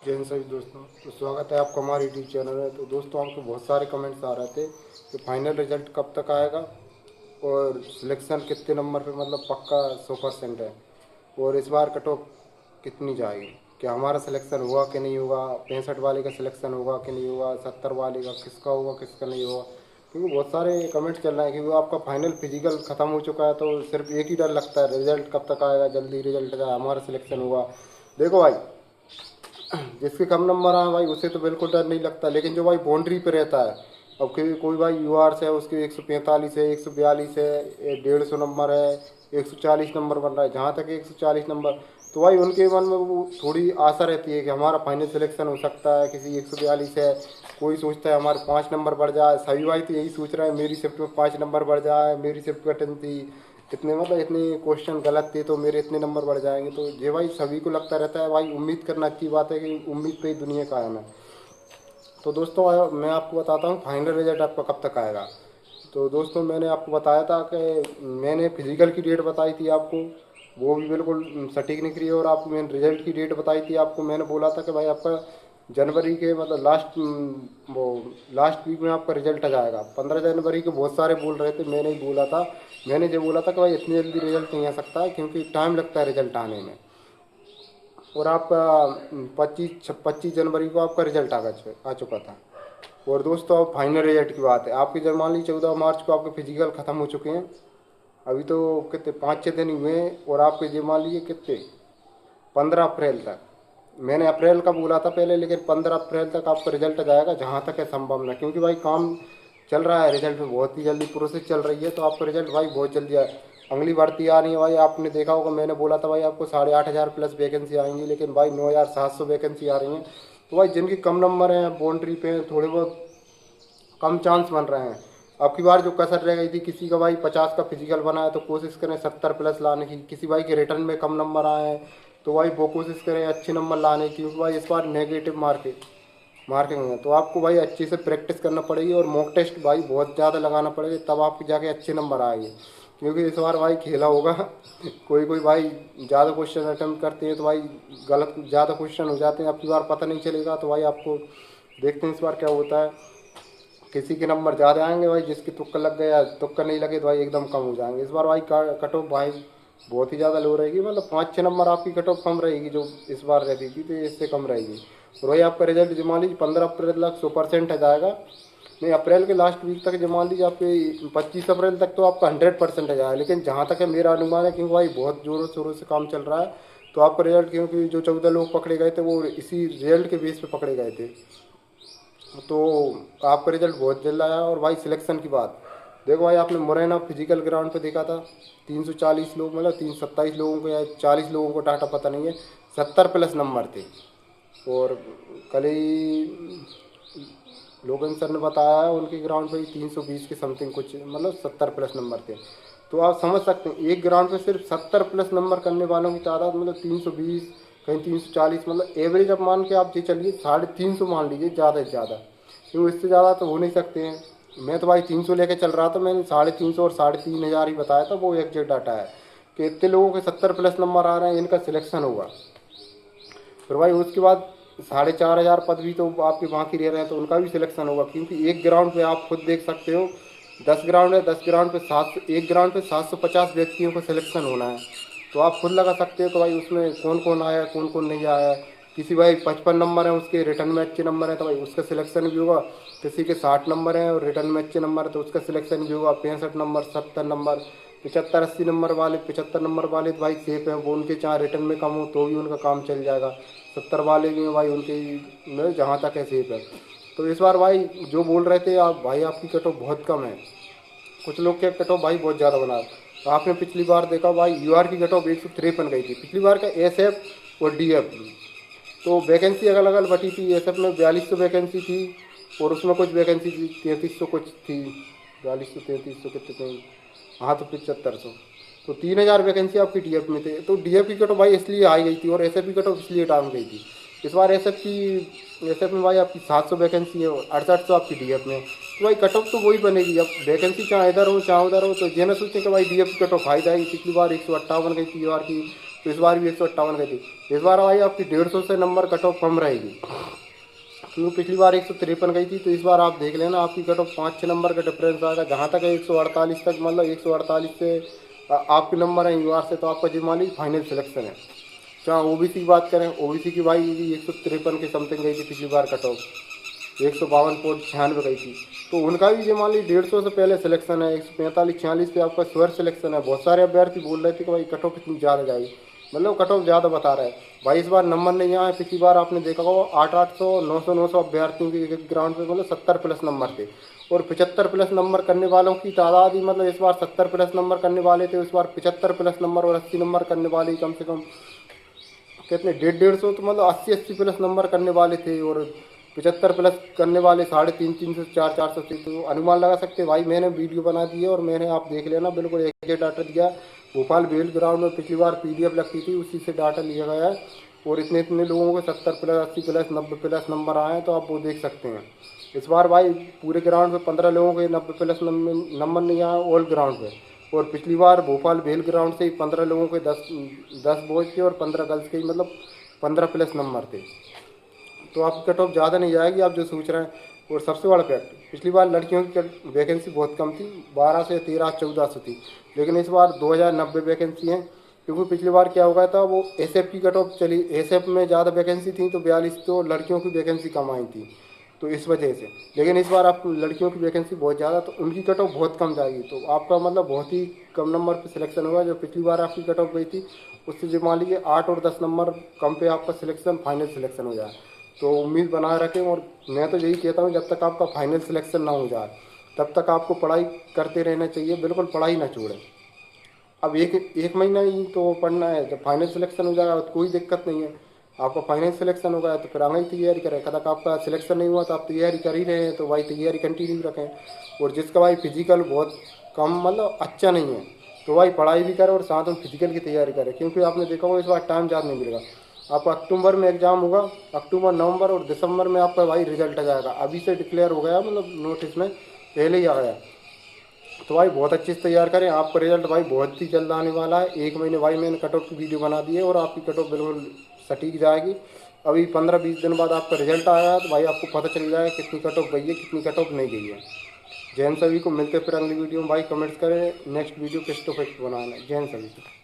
जय हिंद सभी दोस्तों। तो स्वागत है आपका हमारे यूट्यूब चैनल में। तो दोस्तों हमको बहुत सारे कमेंट्स आ रहे थे कि फाइनल रिजल्ट कब तक आएगा और सिलेक्शन कितने नंबर पे मतलब पक्का 100% है, और इस बार कट ऑफ कितनी जाएगी, क्या हमारा सिलेक्शन हुआ कि नहीं हुआ, 65 वाले का सिलेक्शन होगा कि नहीं हुआ, 70 वाले का किसका होगा किसका नहीं होगा। क्योंकि बहुत सारे कमेंट्स चल रहे हैं कि वो आपका फाइनल फिजिकल ख़त्म हो चुका है, तो सिर्फ एक ही डर लगता है रिजल्ट कब तक आएगा, जल्दी रिजल्ट आएगा, हमारा सिलेक्शन हुआ। देखो भाई, जिसके कम नंबर आए भाई उसे तो बिल्कुल डर नहीं लगता, लेकिन जो भाई बाउंड्री पे रहता है, अब कोई भाई यूआर से है, उसके 145 है, 142 है, 150 नंबर है, 140 नंबर बन रहा है, जहाँ तक 140 नंबर, तो भाई उनके मन में वो थोड़ी आशा रहती है कि हमारा फाइनल सिलेक्शन हो सकता है। किसी 142 है, कोई सोचता है हमारे 5 नंबर बढ़ जाए, सभी भाई तो यही सोच रहे हैं मेरी शिफ्ट में 5 नंबर बढ़ जाए, मेरी शिफ्ट कठिन थी, इतने मतलब इतने क्वेश्चन गलत थे तो मेरे इतने नंबर बढ़ जाएंगे। तो ये भाई सभी को लगता रहता है, भाई उम्मीद करना अच्छी बात है कि उम्मीद पे ही दुनिया कायम है। तो दोस्तों मैं आपको बताता हूँ फाइनल रिजल्ट आपका कब तक आएगा। तो दोस्तों मैंने आपको बताया था कि मैंने फिजिकल की डेट बताई थी आपको, वो भी बिल्कुल सटीक निकली, और आपको मैंने रिजल्ट की डेट बताई थी आपको। मैंने बोला था कि भाई आपका जनवरी के मतलब वो लास्ट वीक में आपका रिजल्ट आ जाएगा। 15 जनवरी के बहुत सारे बोल रहे थे, मैंने ही बोला था। मैंने जो बोला था कि भाई इतनी जल्दी रिजल्ट नहीं आ सकता है, क्योंकि टाइम लगता है रिजल्ट आने में। और आपका 25 जनवरी को आपका रिजल्ट आ चुका था। और दोस्तों अब फाइनल रिजल्ट की बात है, आपके जब मान लीजिए 14 मार्च को आपके फिजिकल ख़त्म हो चुके हैं, अभी तो कितने 5-6 दिन हुए हैं, और आपके जब मान लीजिए कितने 15 अप्रैल तक, मैंने अप्रैल का बोला था पहले, लेकिन 15 अप्रैल तक आपका रिजल्ट आ जाएगा जहाँ तक है संभावना, क्योंकि भाई काम चल रहा है, रिजल्ट में बहुत ही जल्दी प्रोसेस चल रही है, तो आपका रिजल्ट भाई बहुत जल्दी आए। अगली भर्ती आ रही है भाई, आपने देखा होगा मैंने बोला था भाई आपको 8,500 प्लस वैकेंसी आएंगी, लेकिन भाई 9,700 वैकेंसी आ रही हैं। तो भाई जिनकी कम नंबर हैं, बाउंड्री पे हैं, थोड़े बहुत कम चांस बन रहे हैं। अब की बार जो कसर रह गई थी, किसी का भाई 50 का फिजिकल बना है तो कोशिश करें 70 प्लस लाने की, किसी भाई के रिटर्न में कम नंबर आए हैं तो भाई वो कोशिश करें अच्छे नंबर लाने की, क्योंकि भाई इस बार नेगेटिव मार्किंग है, तो आपको भाई अच्छे से प्रैक्टिस करना पड़ेगी, और मॉक टेस्ट भाई बहुत ज़्यादा लगाना पड़ेगा, तब आपके जाके अच्छे नंबर आएंगे। क्योंकि इस बार भाई खेला होगा कोई कोई भाई ज़्यादा क्वेश्चन अटेम्प्ट करते हैं तो भाई गलत ज़्यादा क्वेश्चन हो जाते हैं, अब की बार पता नहीं चलेगा। तो भाई आपको देखते हैं इस बार क्या होता है। किसी के नंबर ज़्यादा आएंगे भाई, जिसकी तुक्का लग गया, तुक्का नहीं लगे तो भाई एकदम कम हो जाएंगे। इस बार भाई कट ऑफ भाई बहुत ही ज़्यादा लो रहेगी, मतलब 5-6 नंबर आपकी कट ऑफ कम रहेगी, जो इस बार रहती थी तो इससे कम रहेगी। और भाई आपका रिजल्ट जो मान लीजिए 15 अप्रैल तक 100% आ जाएगा, नहीं अप्रैल के लास्ट वीक तक जो मान लीजिए आपके 25 अप्रैल तक तो आपका 100% आ जाएगा। लेकिन जहाँ तक है मेरा अनुमान है, क्योंकि भाई बहुत ज़ोरों शोरों से काम चल रहा है, तो आपका रिजल्ट, क्योंकि जो 14 लोग पकड़े गए थे वो इसी रिजल्ट के बेस पे पकड़े गए थे, तो आपका रिजल्ट बहुत जल्द आया। और भाई सिलेक्शन की बात देखो भाई, आपने मुरैना फिजिकल ग्राउंड पे देखा था 340 लोग, मतलब 327 लोगों को या 40 लोगों को डाटा पता नहीं है, 70 प्लस नंबर थे। और कल ही लोगन सर ने बताया उनके ग्राउंड पे ही 320 के समथिंग कुछ, मतलब 70 प्लस नंबर थे। तो आप समझ सकते हैं एक ग्राउंड पे सिर्फ 70 प्लस नंबर करने वालों की तादाद मतलब 320, कहीं 340, मतलब एवरेज अब मान के आप ये चलिए 350 मान लीजिए ज़्यादा से ज़्यादा, क्योंकि इससे ज़्यादा तो हो नहीं सकते हैं। मैं तो भाई 300 लेके चल रहा था, मैंने 350 और 3,500 ही बताया था, वो एग्जैक्ट डाटा है कि इतने लोगों के 70 प्लस नंबर आ रहे हैं, इनका सिलेक्शन होगा। फिर भाई उसके बाद 4,500 पद भी तो आपके बाकी रह रहे हैं, तो उनका भी सिलेक्शन होगा, क्योंकि एक ग्राउंड पे आप खुद देख सकते हो 10 ग्राउंड है, 10 ग्राउंड पे 700, एक ग्राउंड पे 750 व्यक्तियों का सिलेक्शन होना है। तो आप खुद लगा सकते हो कि भाई उसमें कौन कौन आया कौन कौन नहीं आया। किसी भाई 55 नंबर है, उसके रिटर्न में अच्छे नंबर है तो भाई उसका सिलेक्शन भी होगा। किसी के 60 नंबर हैं और रिटर्न में अच्छे नंबर है तो उसका सिलेक्शन भी होगा। 65 नंबर, 70 नंबर, 75-80 नंबर वाले, 75 नंबर वाले तो भाई सेफ हैं, वो उनके चाहे रिटर्न में कम हो तो भी उनका काम चल जाएगा। 70 वाले भी हैं भाई, उनके में जहाँ तक है सेफ है। तो इस बार भाई जो बोल रहे थे आप भाई आपकी कट ऑफ बहुत कम है, कुछ लोग के कट ऑफ भाई बहुत ज़्यादा बना। तो आपने पिछली बार देखा भाई यूआर की कट ऑफ 153 गई थी पिछली बार का, एसएफ और डीएफ, तो वैकेंसी अलग अलग बटी थी। एसएफ में 4200 वैकेंसी थी, और उसमें कुछ वैकेंसी थी 3300 कुछ थी, 4200 3300 कितने थे, हाँ तो 7500, तो 3,000 वैकेंसी आपकी डीएफ में थे। तो डीएफ की कट ऑफ भाई इसलिए आई गई थी, और एसएफ की कट ऑफ इसलिए डाउन गई थी। इस बार एसएफ में भाई आपकी 700 वैकेंसी है और 6800 आपकी डीएफ में, तो भाई कट ऑफ तो वही बनेगी। अब वैकेंसी चाहे इधर हो चाहे उधर हो, तो ये ना सोचें कि भाई डीएफ की कट ऑफ हाई जाएगी। पिछली बार 158 गई थी यूआर की, तो इस बार भी 158 गई थी। इस बार भाई आपकी 150 से नंबर कट ऑफ कम रहेगी, क्योंकि पिछली बार 153 गई थी। तो इस बार आप देख लेना आपकी कट ऑफ 5-6 नंबर का डिफरेंस आएगा। जहाँ तक है 148 तक, मतलब 148 से आपके नंबर है यूआर से, तो आपका जो मान लीजिए फाइनल सिलेक्शन है। चाहे ओबीसी की बात करें, ओबीसी की भाई 153 के समथिंग गई थी पिछली बार कट ऑफ, 152.96 गई थी। तो उनका भी जो मान लीजिए 150 से पहले सिलेक्शन है, 145-46 पे आपका श्योर सिलेक्शन है। बहुत सारे अभ्यर्थी बोल रहे थे कि भाई कट ऑफ इतनी ज़्यादा जाएगी, मतलब कट ऑफ ज़्यादा बता रहा है भाई। इस बार नंबर नहीं आए, पिछली बार आपने देखा होगा 800, 900 अभ्यर्थियों के एक ग्राउंड पे मतलब 70 प्लस नंबर थे, और 75 प्लस नंबर करने वालों की तादाद ही मतलब इस बार 70 प्लस नंबर करने वाले थे, इस बार 75 प्लस नंबर और 80 नंबर करने वाले कम से कम कितने 150-150, तो मतलब 80-80 प्लस नंबर करने वाले थे, और 75 प्लस करने वाले 350-300 400 थे। तो अनुमान लगा सकते भाई। मैंने वीडियो बना दी है और मैंने, आप देख लेना, बिल्कुल एक डाटा दिया। भोपाल बेल ग्राउंड में पिछली बार पीडीएफ लगती थी, उसी से डाटा लिया गया है, और इतने इतने लोगों को 70 प्लस 80 प्लस 90 प्लस नंबर आए हैं, तो आप वो देख सकते हैं। इस बार भाई पूरे ग्राउंड में 15 लोगों के 90 प्लस नंबर नहीं आए ऑल ग्राउंड पे, और पिछली बार भोपाल बेल ग्राउंड से ही 15 लोगों के 10 बॉयज़ के और 15 गर्ल्स के, मतलब 15 प्लस नंबर थे। तो आपकी कट ऑफ ज़्यादा नहीं जाएगी आप जो सोच रहे हैं। और सबसे बड़ा फैक्ट, पिछली बार लड़कियों की वैकेंसी बहुत कम थी, 12 से 13-14 थी, लेकिन इस बार 2090 वैकेंसी हैं। क्योंकि पिछली बार क्या हो गया था, वो एसएफ की कट ऑफ चली, एसएफ में ज़्यादा वैकेंसी थी, तो 42, तो लड़कियों की वैकेंसी कम आई थी, तो इस वजह से। लेकिन इस बार आप लड़कियों की वैकेंसी बहुत ज़्यादा, तो उनकी कट ऑफ बहुत कम जाएगी, तो आपका मतलब बहुत ही कम नंबर पे सिलेक्शन होगा। जो पिछली बार आपकी कट ऑफ गई थी, उससे जो मान लीजिए 8 और 10 नंबर कम पे आपका सिलेक्शन फाइनल सिलेक्शन हो जाए। तो उम्मीद बनाए रखें, और मैं तो यही कहता हूँ, जब तक आपका फाइनल सिलेक्शन ना हो जाए तब तक आपको पढ़ाई करते रहना चाहिए, बिल्कुल पढ़ाई ना छोड़ें। अब एक महीना ही तो पढ़ना है, जब फाइनल सिलेक्शन हो जाएगा तो कोई दिक्कत नहीं है। आपका फाइनल सिलेक्शन होगा तो फिर आगे तैयारी करें। कदा आपका सिलेक्शन नहीं हुआ तो आप तैयारी कर ही रहे हैं, तो भाई तैयारी कंटिन्यू रखें। और जिसका भाई फिजिकल बहुत कम, मतलब अच्छा नहीं है, तो भाई पढ़ाई भी करें और साथ में फिजिकल की तैयारी करें, क्योंकि आपने देखा होगा इस बार टाइम ज़्यादा नहीं मिलेगा। आपका अक्टूबर में एग्जाम होगा, अक्टूबर, नवंबर और दिसंबर में आपका भाई रिजल्ट आ जाएगा। अभी से डिक्लेयर हो गया, मतलब नोटिस में पहले ही आ गया। तो भाई बहुत अच्छे से तैयार करें, आपका रिजल्ट भाई बहुत ही जल्द आने वाला है। 1 महीने भाई मैंने कट ऑफ की वीडियो बना दी है, और आपकी कट ऑफ बिल्कुल सटीक जाएगी। अभी 15-20 दिन बाद आपका रिजल्ट आया तो भाई आपको पता चल जाएगा कितनी कट ऑफ गई है, कितनी कट ऑफ नहीं गई है। जैन सभी को मिलते फिर अगली वीडियो में। भाई कमेंट्स करें नेक्स्ट वीडियो किस टॉपिक पर बनाना है। जैन सभी को।